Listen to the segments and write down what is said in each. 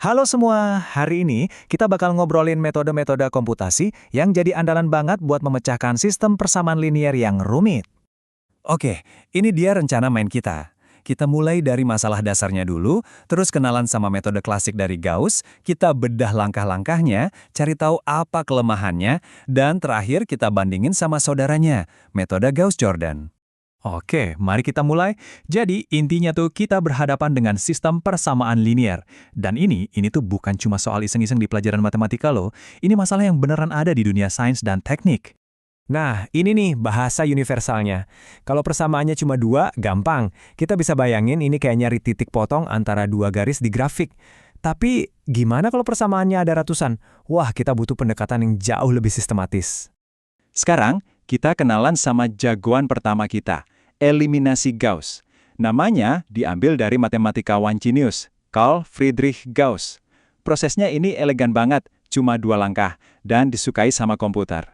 Halo semua, hari ini kita bakal ngobrolin metode-metode komputasi yang jadi andalan banget buat memecahkan sistem persamaan linier yang rumit. Oke, ini dia rencana main kita. Kita mulai dari masalah dasarnya dulu, terus kenalan sama metode klasik dari Gauss, kita bedah langkah-langkahnya, cari tahu apa kelemahannya, dan terakhir kita bandingin sama saudaranya, metode Gauss-Jordan. Oke, mari kita mulai. Jadi, intinya tuh kita berhadapan dengan sistem persamaan linier. Dan ini tuh bukan cuma soal iseng-iseng di pelajaran matematika loh. Ini masalah yang beneran ada di dunia sains dan teknik. Nah, ini nih bahasa universalnya. Kalau persamaannya cuma dua, gampang. Kita bisa bayangin ini kayak nyari titik potong antara dua garis di grafik. Tapi, gimana kalau persamaannya ada ratusan? Wah, kita butuh pendekatan yang jauh lebih sistematis. Sekarang, kita kenalan sama jagoan pertama kita, eliminasi Gauss. Namanya diambil dari matematikawan jenius, Carl Friedrich Gauss. Prosesnya ini elegan banget, cuma 2 langkah, dan disukai sama komputer.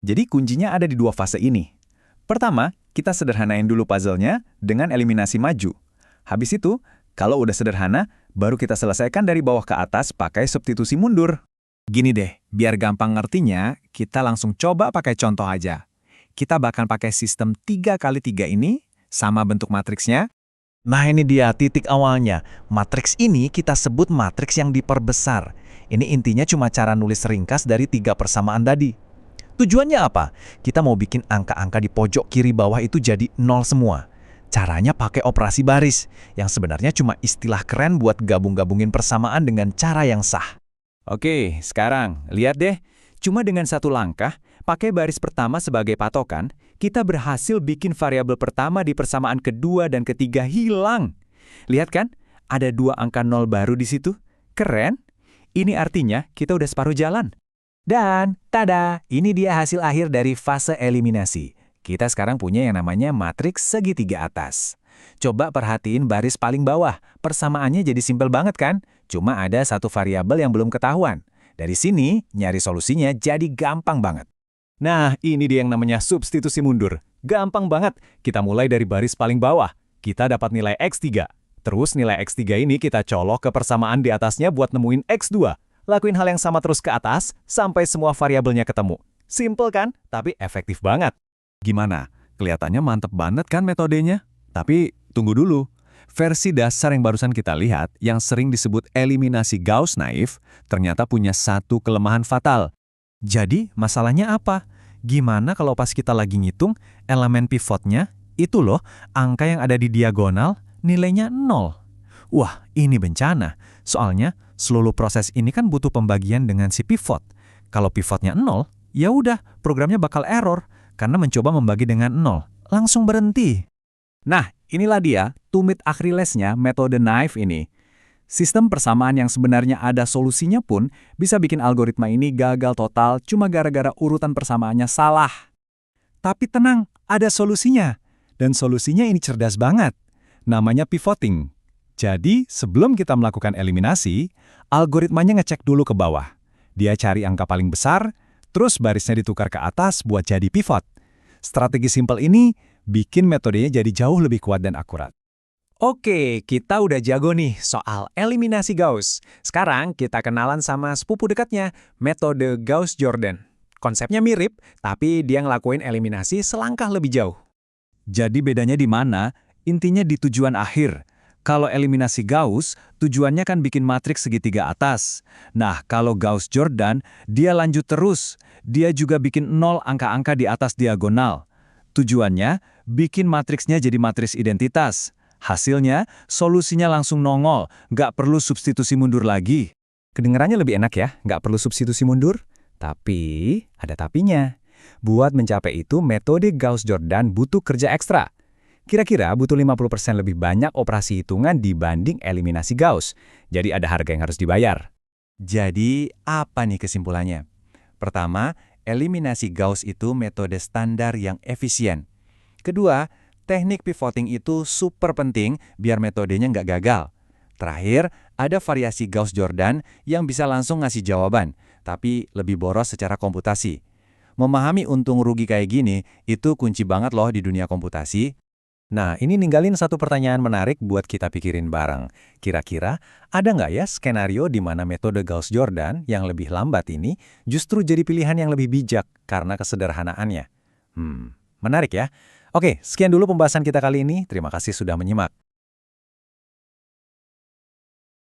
Jadi kuncinya ada di 2 fase ini. Pertama, kita sederhanain dulu puzzle-nya dengan eliminasi maju. Habis itu, kalau udah sederhana, baru kita selesaikan dari bawah ke atas pakai substitusi mundur. Gini deh, biar gampang ngertinya, kita langsung coba pakai contoh aja. Kita bakal pakai sistem 3x3 ini, sama bentuk matriksnya. Nah ini dia titik awalnya. Matriks ini kita sebut matriks yang diperbesar. Ini intinya cuma cara nulis ringkas dari 3 persamaan tadi. Tujuannya apa? Kita mau bikin angka-angka di pojok kiri bawah itu jadi 0 semua. Caranya pakai operasi baris, yang sebenarnya cuma istilah keren buat gabung-gabungin persamaan dengan cara yang sah. Oke, sekarang lihat deh. Cuma dengan 1 langkah, pakai baris pertama sebagai patokan, kita berhasil bikin variabel pertama di persamaan kedua dan ketiga hilang. Lihat kan? Ada 2 angka 0 baru di situ. Keren? Ini artinya kita udah separuh jalan. Dan, tada, ini dia hasil akhir dari fase eliminasi. Kita sekarang punya yang namanya matriks segitiga atas. Coba perhatiin baris paling bawah, persamaannya jadi simpel banget kan? Cuma ada 1 variabel yang belum ketahuan. Dari sini, nyari solusinya jadi gampang banget. Nah, ini dia yang namanya substitusi mundur. Gampang banget. Kita mulai dari baris paling bawah. Kita dapat nilai X3. Terus nilai X3 ini kita colok ke persamaan di atasnya buat nemuin X2. Lakuin hal yang sama terus ke atas, sampai semua variabelnya ketemu. Simple kan? Tapi efektif banget. Gimana? Kelihatannya mantep banget kan metodenya? Tapi tunggu dulu. Versi dasar yang barusan kita lihat, yang sering disebut eliminasi Gauss naif, ternyata punya 1 kelemahan fatal. Jadi, masalahnya apa? Gimana kalau pas kita lagi ngitung, elemen pivotnya, itu loh, angka yang ada di diagonal, nilainya 0. Wah, ini bencana. Soalnya, seluruh proses ini kan butuh pembagian dengan si pivot. Kalau pivotnya 0, ya udah, programnya bakal error, karena mencoba membagi dengan 0. Langsung berhenti. Nah, inilah dia, tumit Achillesnya metode naif ini. Sistem persamaan yang sebenarnya ada solusinya pun bisa bikin algoritma ini gagal total cuma gara-gara urutan persamaannya salah. Tapi tenang, ada solusinya. Dan solusinya ini cerdas banget. Namanya pivoting. Jadi, sebelum kita melakukan eliminasi, algoritmanya ngecek dulu ke bawah. Dia cari angka paling besar, terus barisnya ditukar ke atas buat jadi pivot. Strategi simpel ini bikin metodenya jadi jauh lebih kuat dan akurat. Oke, kita udah jago nih soal eliminasi Gauss. Sekarang kita kenalan sama sepupu dekatnya, metode Gauss-Jordan. Konsepnya mirip, tapi dia ngelakuin eliminasi selangkah lebih jauh. Jadi bedanya di mana? Intinya di tujuan akhir. Kalau eliminasi Gauss, tujuannya kan bikin matriks segitiga atas. Nah, kalau Gauss-Jordan, dia lanjut terus. Dia juga bikin 0 angka-angka di atas diagonal. Tujuannya, bikin matriksnya jadi matriks identitas. Hasilnya, solusinya langsung nongol, nggak perlu substitusi mundur lagi. Kedengarannya lebih enak ya, nggak perlu substitusi mundur? Tapi, ada tapinya. Buat mencapai itu, metode Gauss-Jordan butuh kerja ekstra. Kira-kira butuh 50% lebih banyak operasi hitungan dibanding eliminasi Gauss. Jadi ada harga yang harus dibayar. Jadi, apa nih kesimpulannya? Pertama, eliminasi Gauss itu metode standar yang efisien. Kedua, teknik pivoting itu super penting biar metodenya nggak gagal. Terakhir, ada variasi Gauss-Jordan yang bisa langsung ngasih jawaban, tapi lebih boros secara komputasi. Memahami untung rugi kayak gini, itu kunci banget loh di dunia komputasi. Nah, ini ninggalin satu pertanyaan menarik buat kita pikirin bareng. Kira-kira ada nggak ya skenario di mana metode Gauss-Jordan yang lebih lambat ini justru jadi pilihan yang lebih bijak karena kesederhanaannya? Menarik ya. Oke, sekian dulu pembahasan kita kali ini. Terima kasih sudah menyimak.